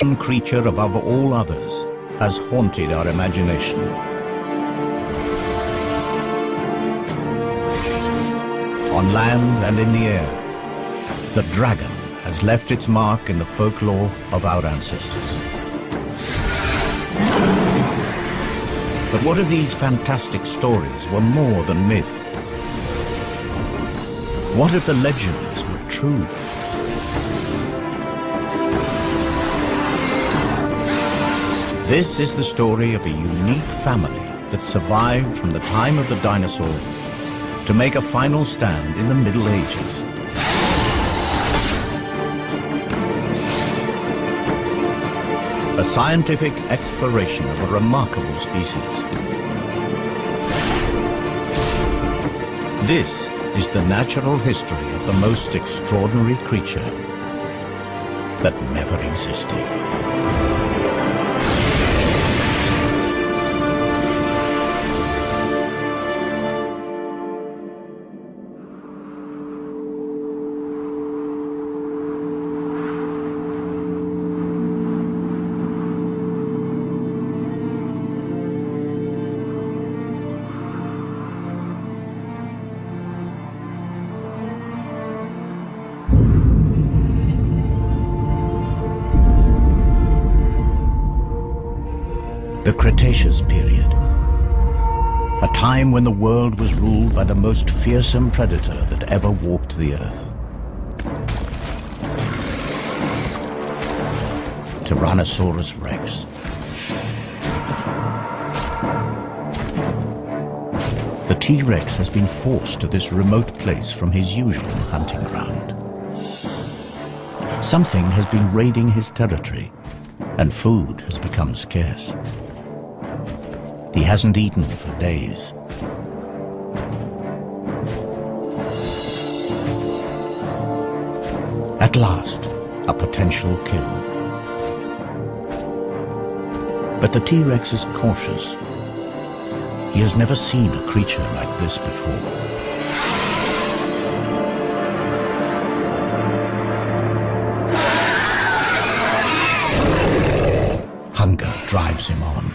one creature above all others has haunted our imagination. On land and in the air, the dragon has left its mark in the folklore of our ancestors. But what if these fantastic stories were more than myth? What if the legends were true? This is the story of a unique family that survived from the time of the dinosaurs to make a final stand in the Middle Ages. A scientific exploration of a remarkable species. This is the natural history of the most extraordinary creature that never existed. The Cretaceous period, a time when the world was ruled by the most fearsome predator that ever walked the earth. Tyrannosaurus Rex. The T-Rex has been forced to this remote place from his usual hunting ground. Something has been raiding his territory, and food has become scarce. He hasn't eaten for days. At last, a potential kill. But the T-Rex is cautious. He has never seen a creature like this before. Hunger drives him on.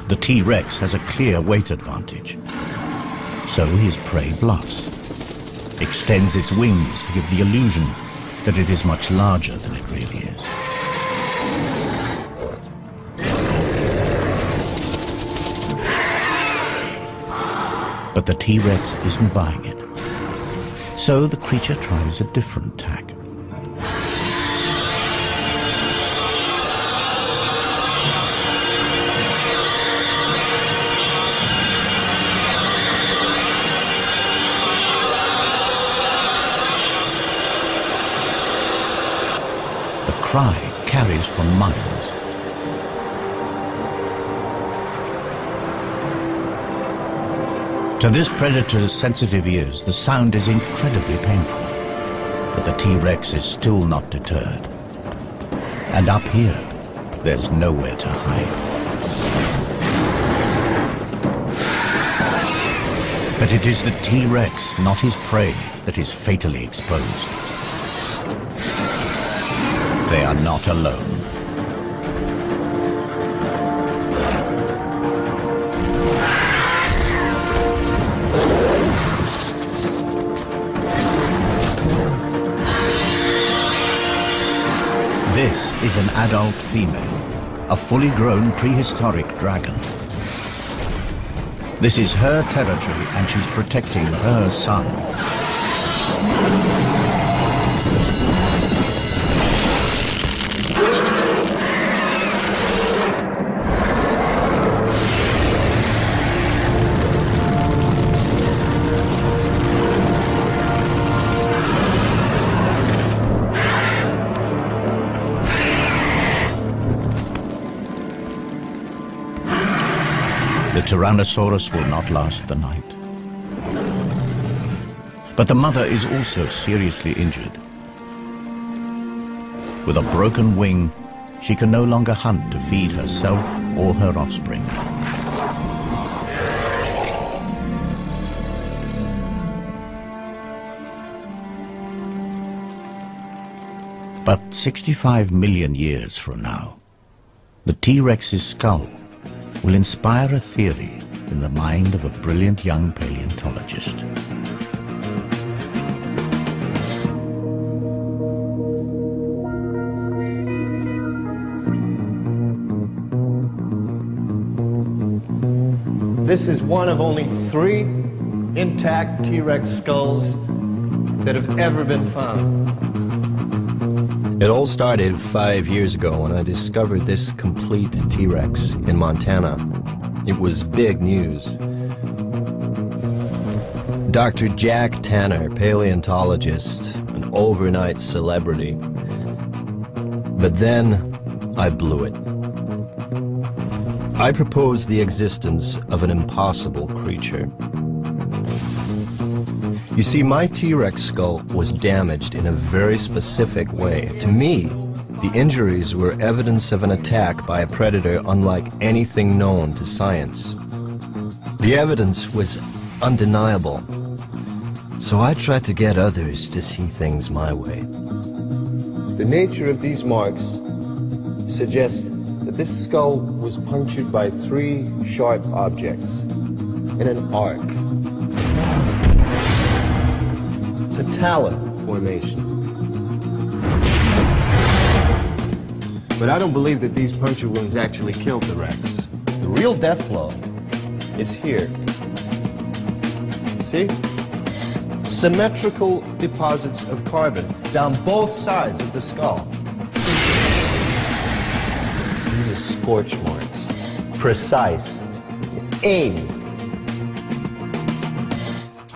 The T-Rex has a clear weight advantage. So his prey bluffs, extends its wings to give the illusion that it is much larger than it really is. But the T-Rex isn't buying it. So the creature tries a different tack. Cry carries for miles. To this predator's sensitive ears, the sound is incredibly painful. But the T-Rex is still not deterred. And up here, there's nowhere to hide. But it is the T-Rex, not his prey, that is fatally exposed. They are not alone. This is an adult female, a fully grown prehistoric dragon. This is her territory and she's protecting her son. The Tyrannosaurus will not last the night. But the mother is also seriously injured. With a broken wing, she can no longer hunt to feed herself or her offspring. But 65 million years from now, the T-Rex's skull will inspire a theory in the mind of a brilliant young paleontologist. This is one of only 3 intact T-Rex skulls that have ever been found. It all started 5 years ago when I discovered this complete T-Rex in Montana. It was big news. Dr. Jack Tanner, paleontologist, an overnight celebrity. But then I blew it. I proposed the existence of an impossible creature. You see, my T-Rex skull was damaged in a very specific way. To me, the injuries were evidence of an attack by a predator unlike anything known to science. The evidence was undeniable. So I tried to get others to see things my way. The nature of these marks suggests that this skull was punctured by 3 sharp objects in an arc. It's a talon formation. But I don't believe that these puncture wounds actually killed the Rex. The real death blow is here. See? Symmetrical deposits of carbon down both sides of the skull. These are scorch marks. Precise. Aimed.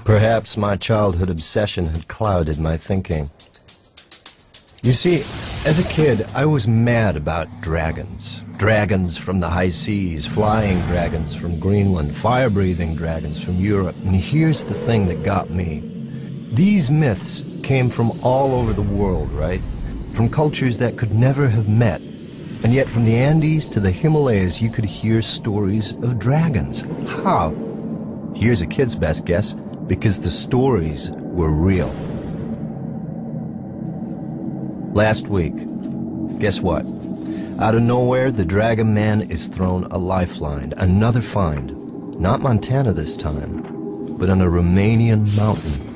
Perhaps my childhood obsession had clouded my thinking. You see, as a kid, I was mad about dragons. Dragons from the high seas, flying dragons from Greenland, fire-breathing dragons from Europe. And here's the thing that got me. These myths came from all over the world, right? From cultures that could never have met. And yet from the Andes to the Himalayas, you could hear stories of dragons. How? Here's a kid's best guess, because the stories were real. Last week, guess what? Out of nowhere, the Dragon Man is thrown a lifeline, another find. Not Montana this time, but on a Romanian mountain.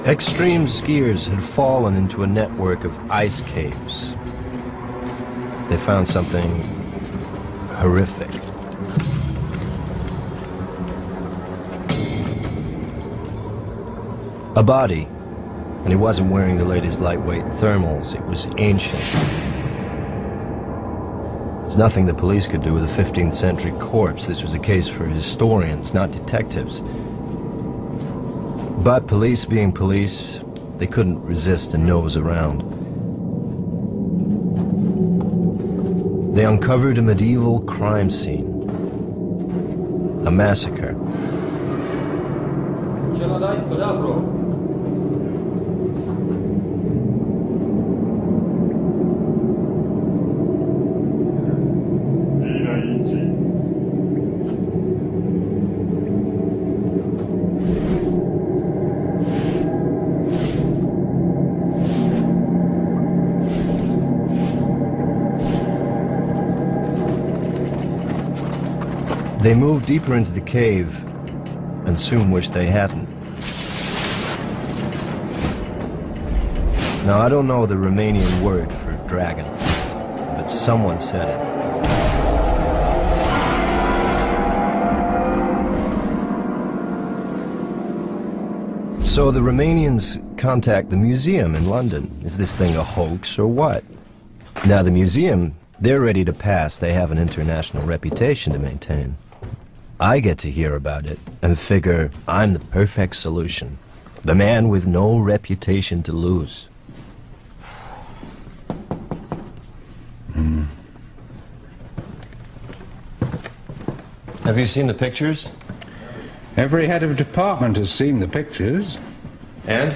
Extreme skiers had fallen into a network of ice caves. They found something horrific. A body, and he wasn't wearing the latest lightweight thermals. It was ancient. There's nothing the police could do with a 15th century corpse. This was a case for historians, not detectives. But police being police, they couldn't resist a nose around. They uncovered a medieval crime scene. A massacre. They moved deeper into the cave and soon wished they hadn't. Now, I don't know the Romanian word for dragon, but someone said it. So the Romanians contact the museum in London. Is this thing a hoax or what? Now, the museum, they're ready to pass. They have an international reputation to maintain. I get to hear about it and figure I'm the perfect solution. The man with no reputation to lose. Have you seen the pictures? Every head of department has seen the pictures. And?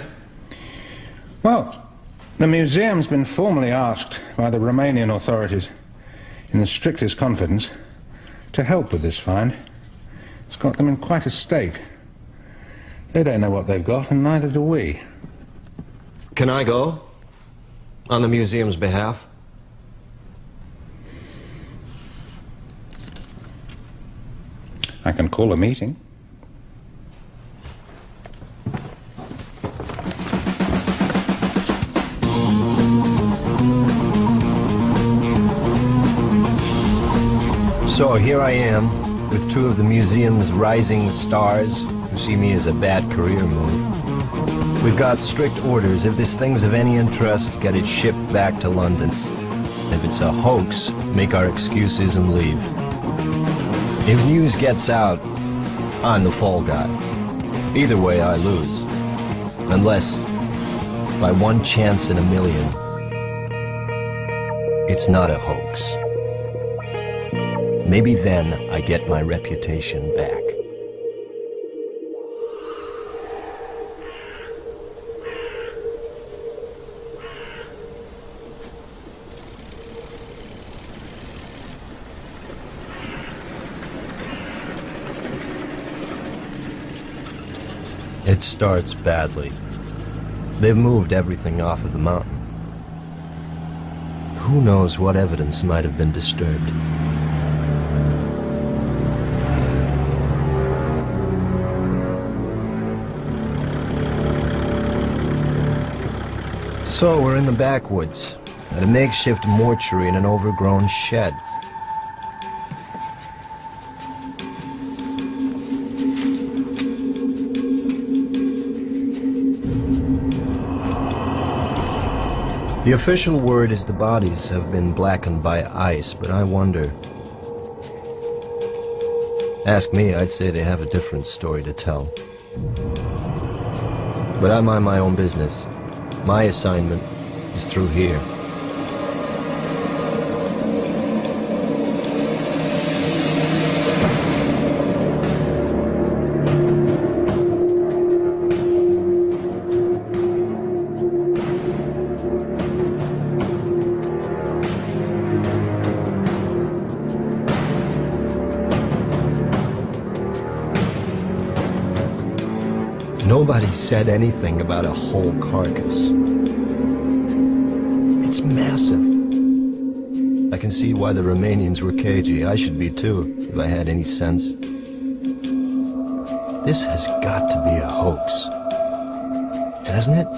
Well, the museum's been formally asked by the Romanian authorities, in the strictest confidence, to help with this find. It's got them in quite a state. They don't know what they've got, and neither do we. Can I go? On the museum's behalf? I can call a meeting. So here I am, with two of the museum's rising stars, who see me as a bad career move. We've got strict orders. If this thing's of any interest, get it shipped back to London. If it's a hoax, make our excuses and leave. If news gets out, I'm the fall guy. Either way, I lose. Unless, by one chance in a million, it's not a hoax. Maybe then I get my reputation back. It starts badly. They've moved everything off of the mountain. Who knows what evidence might have been disturbed? So we're in the backwoods, at a makeshift mortuary in an overgrown shed. The official word is the bodies have been blackened by ice, but I wonder. Ask me, I'd say they have a different story to tell. But I mind my own business. My assignment is through here. Nobody said anything about a whole carcass. It's massive. I can see why the Romanians were cagey. I should be too, if I had any sense. This has got to be a hoax, hasn't it?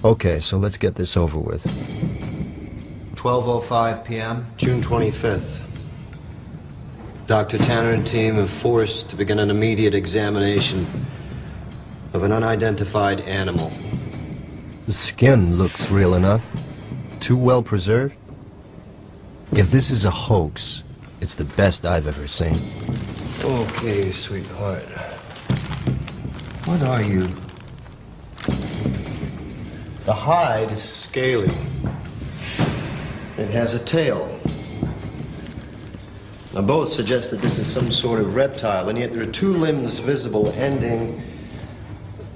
Okay, so let's get this over with. 12:05 p.m., June 25th. Dr. Tanner and team have forced to begin an immediate examination of an unidentified animal. The skin looks real enough. Too well preserved. If this is a hoax, it's the best I've ever seen. Okay, sweetheart. What are you? The hide is scaly. It has a tail. Now, both suggest that this is some sort of reptile, and yet there are two limbs visible ending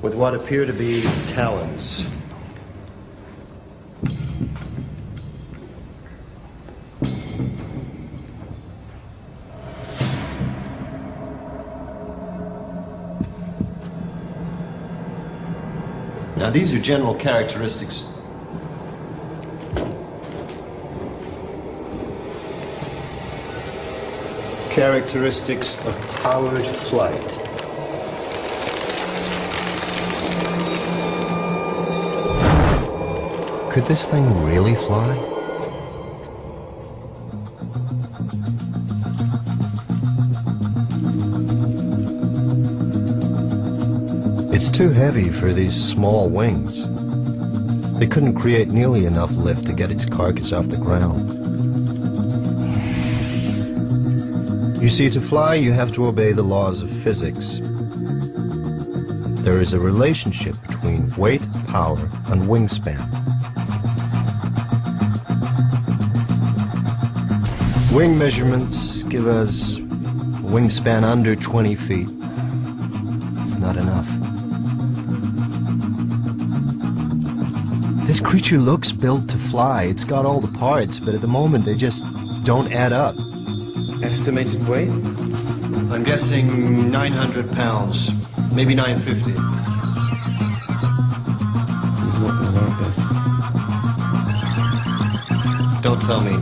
with what appear to be talons. Now, these are general characteristics. Characteristics of powered flight. Could this thing really fly? It's too heavy for these small wings. They couldn't create nearly enough lift to get its carcass off the ground. You see, to fly, you have to obey the laws of physics. There is a relationship between weight, power, and wingspan. Wing measurements give us a wingspan under 20 feet. It's not enough. This creature looks built to fly. It's got all the parts, but at the moment they just don't add up. Estimated weight? I'm guessing 900 pounds, maybe 950. He's not gonna like this. Don't tell me.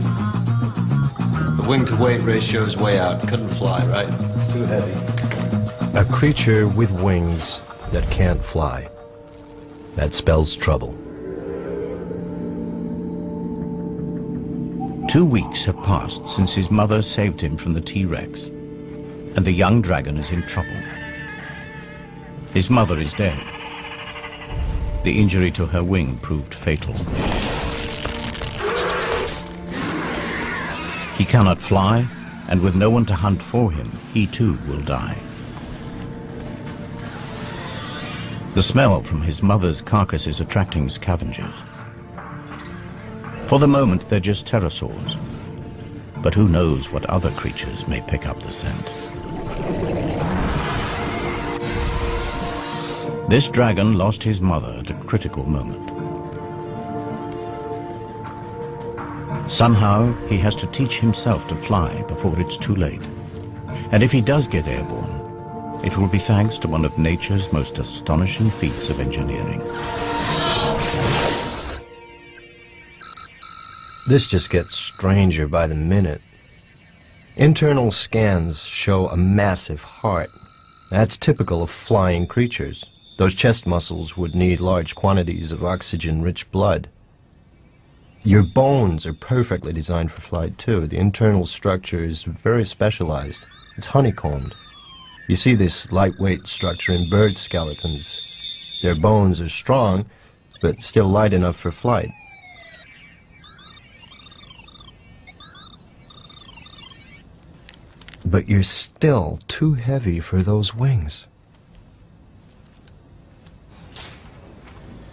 The wing-to-weight ratio is way out. Couldn't fly, right? It's too heavy. A creature with wings that can't fly. That spells trouble. 2 weeks have passed since his mother saved him from the T-Rex, and the young dragon is in trouble. His mother is dead. The injury to her wing proved fatal. He cannot fly, and with no one to hunt for him, he too will die. The smell from his mother's carcass is attracting scavengers. For the moment, they're just pterosaurs. But who knows what other creatures may pick up the scent. This dragon lost his mother at a critical moment. Somehow, he has to teach himself to fly before it's too late. And if he does get airborne, it will be thanks to one of nature's most astonishing feats of engineering. This just gets stranger by the minute. Internal scans show a massive heart. That's typical of flying creatures. Those chest muscles would need large quantities of oxygen-rich blood. Your bones are perfectly designed for flight, too. The internal structure is very specialized. It's honeycombed. You see this lightweight structure in bird skeletons. Their bones are strong, but still light enough for flight. But you're still too heavy for those wings.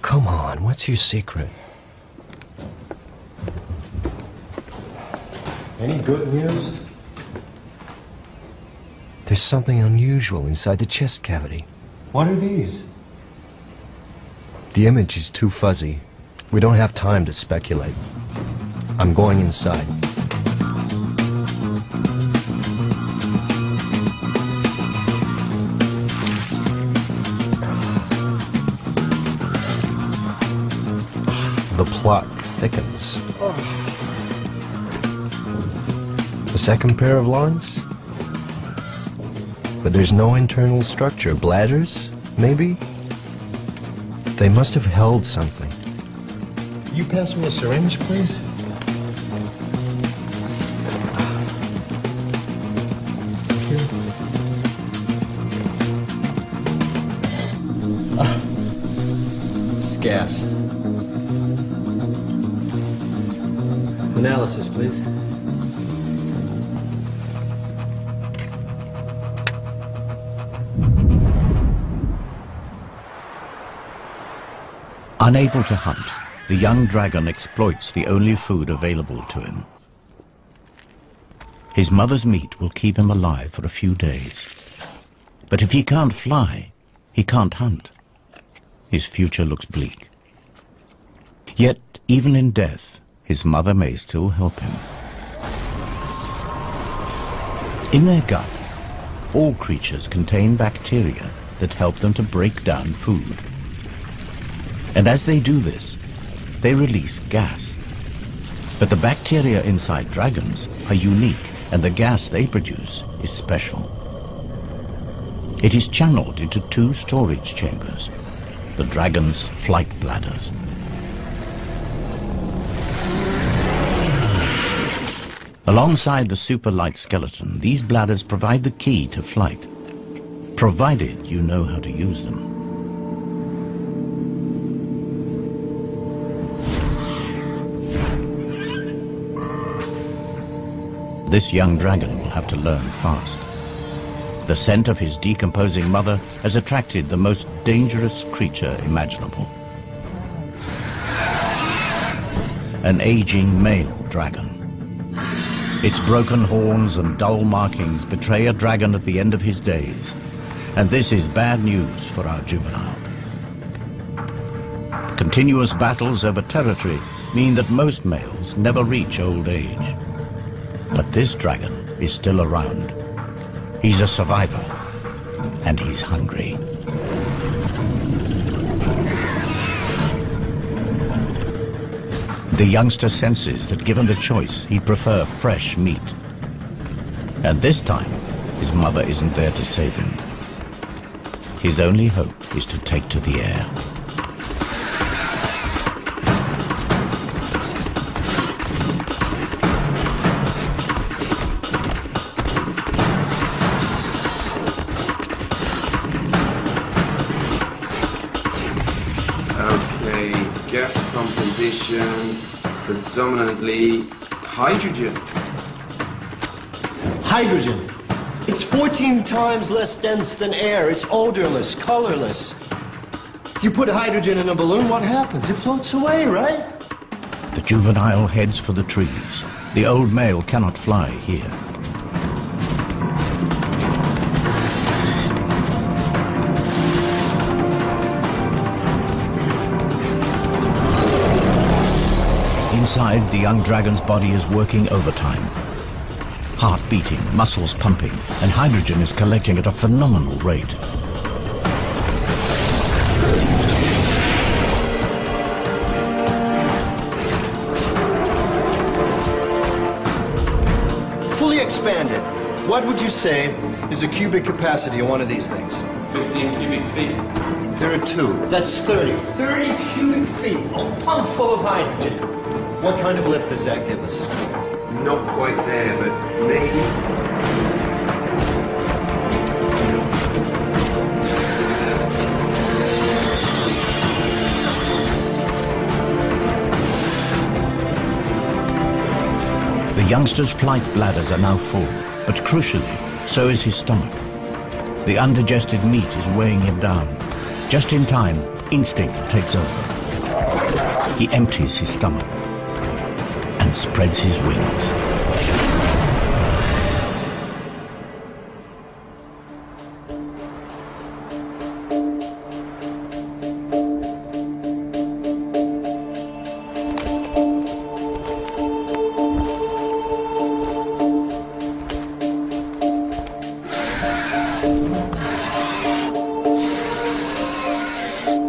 Come on, what's your secret? Any good news? There's something unusual inside the chest cavity. What are these? The image is too fuzzy. We don't have time to speculate. I'm going inside. The plot thickens. A second pair of lungs? But there's no internal structure. Bladders, maybe? They must have held something. You pass me a syringe, please? It's gas. Analysis, please. Unable to hunt, the young dragon exploits the only food available to him. His mother's meat will keep him alive for a few days. But if he can't fly, he can't hunt. His future looks bleak. Yet, even in death, his mother may still help him. In their gut, all creatures contain bacteria that help them to break down food. And as they do this, they release gas. But the bacteria inside dragons are unique, and the gas they produce is special. It is channeled into 2 storage chambers, the dragon's flight bladders. Alongside the super light skeleton, these bladders provide the key to flight, provided you know how to use them. This young dragon will have to learn fast. The scent of his decomposing mother has attracted the most dangerous creature imaginable. An aging male dragon. Its broken horns and dull markings betray a dragon at the end of his days, and this is bad news for our juvenile. Continuous battles over territory mean that most males never reach old age. But this dragon is still around. He's a survivor, and he's hungry. The youngster senses that given the choice, he'd prefer fresh meat. And this time, his mother isn't there to save him. His only hope is to take to the air. Okay, gas composition, predominantly hydrogen. Hydrogen. It's 14 times less dense than air. It's odorless, colorless. You put hydrogen in a balloon, what happens? It floats away, right? The juvenile heads for the trees. The old male cannot fly here. Inside, the young dragon's body is working overtime. Heart beating, muscles pumping, and hydrogen is collecting at a phenomenal rate. Fully expanded. What would you say is the cubic capacity of one of these things? 15 cubic feet. There are two. That's 30. 30 cubic feet. A pump full of hydrogen. What kind of lift does that give us? Not quite there, but maybe. The youngster's flight bladders are now full, but crucially, so is his stomach. The undigested meat is weighing him down. Just in time, instinct takes over. He empties his stomach and spreads his wings.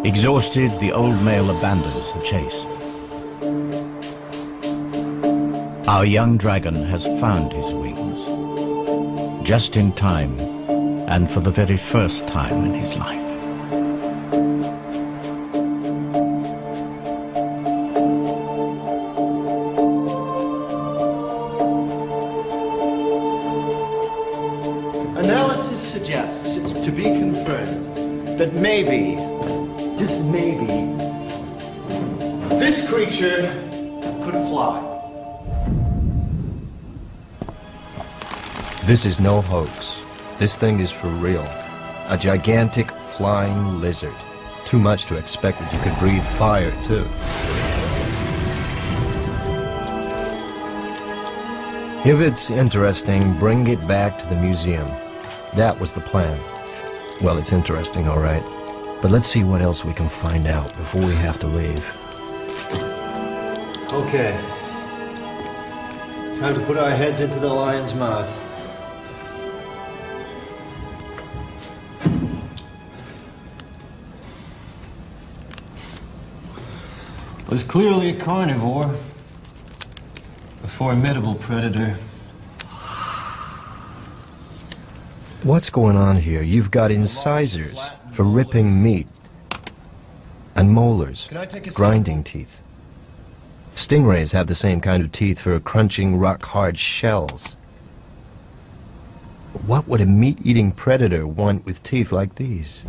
Exhausted, the old male abandons the chase. Our young dragon has found his wings, just in time, and for the very first time in his life. Analysis suggests it's to be confirmed that maybe, just maybe, this creature could fly. This is no hoax. This thing is for real. A gigantic flying lizard. Too much to expect that you could breathe fire, too. If it's interesting, bring it back to the museum. That was the plan. Well, it's interesting, all right. But let's see what else we can find out before we have to leave. Okay. Time to put our heads into the lion's mouth. Was clearly a carnivore, a formidable predator. What's going on here? You've got incisors for ripping meat, and molars, grinding teeth. Stingrays have the same kind of teeth for crunching rock-hard shells. What would a meat-eating predator want with teeth like these?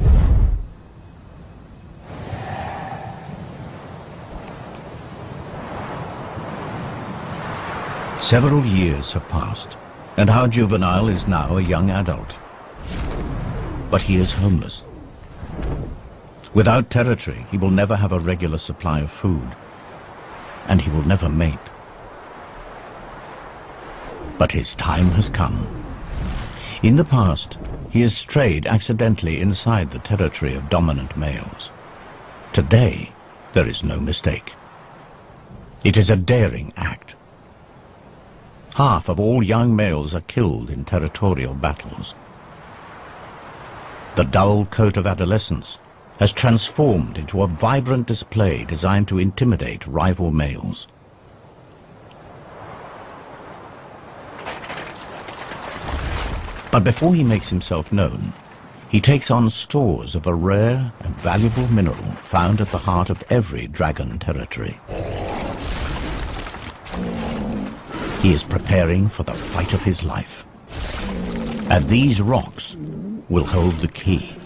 Several years have passed, and our juvenile is now a young adult. But he is homeless. Without territory, he will never have a regular supply of food, and he will never mate. But his time has come. In the past, he has strayed accidentally inside the territory of dominant males. Today, there is no mistake. It is a daring act. Half of all young males are killed in territorial battles. The dull coat of adolescence has transformed into a vibrant display designed to intimidate rival males. But before he makes himself known, he takes on stores of a rare and valuable mineral found at the heart of every dragon territory. He is preparing for the fight of his life. And these rocks will hold the key.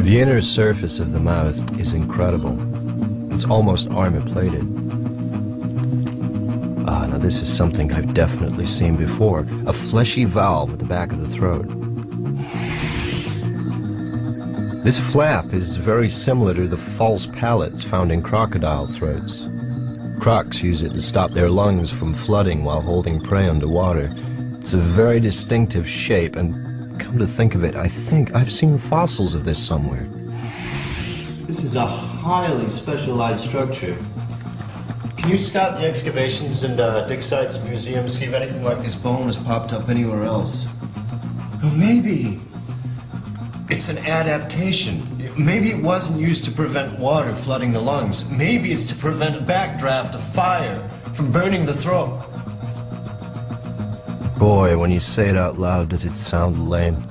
The inner surface of the mouth is incredible. It's almost armor-plated. Now this is something I've definitely seen before. A fleshy valve at the back of the throat. This flap is very similar to the false palates found in crocodile throats. Crocs use it to stop their lungs from flooding while holding prey underwater. It's a very distinctive shape, and come to think of it, I think I've seen fossils of this somewhere. This is a highly specialized structure. Can you scout the excavations in dig sites, museums, see if anything like this bone has popped up anywhere else? Or maybe it's an adaptation. Maybe it wasn't used to prevent water flooding the lungs. Maybe it's to prevent a backdraft of fire from burning the throat. Boy, when you say it out loud, does it sound lame.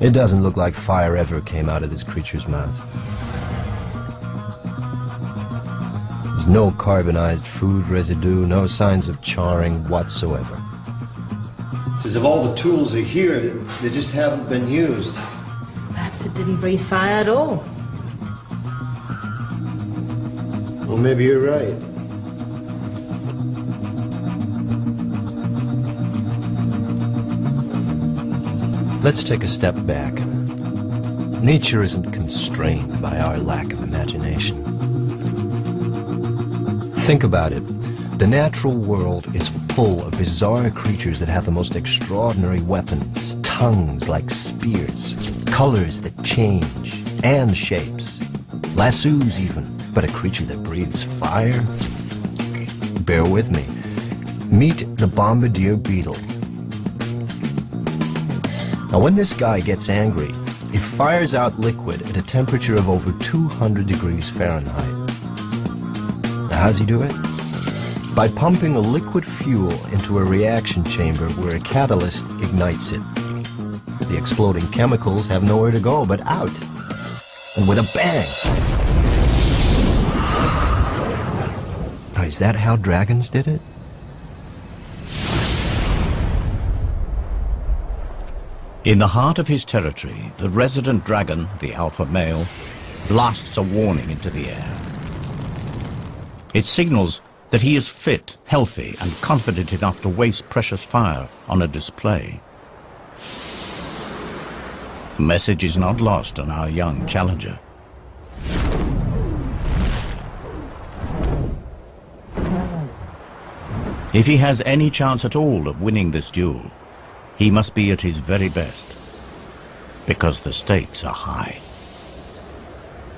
It doesn't look like fire ever came out of this creature's mouth. There's no carbonized food residue, no signs of charring whatsoever. It's as if all the tools are here, they just haven't been used. Perhaps it didn't breathe fire at all. Well, maybe you're right. Let's take a step back. Nature isn't constrained by our lack of imagination. Think about it. The natural world is full of bizarre creatures that have the most extraordinary weapons, tongues like spears, colors that change, and shapes. Lassos even, but a creature that breathes fire? Bear with me. Meet the bombardier beetle. Now when this guy gets angry, he fires out liquid at a temperature of over 200 degrees Fahrenheit. Now how's he do it? By pumping a liquid fuel into a reaction chamber where a catalyst ignites it. The exploding chemicals have nowhere to go but out. And with a bang! Now is that how dragons did it? In the heart of his territory, the resident dragon, the alpha male, blasts a warning into the air. It signals that he is fit, healthy, and confident enough to waste precious fire on a display. The message is not lost on our young challenger. If he has any chance at all of winning this duel, he must be at his very best, because the stakes are high.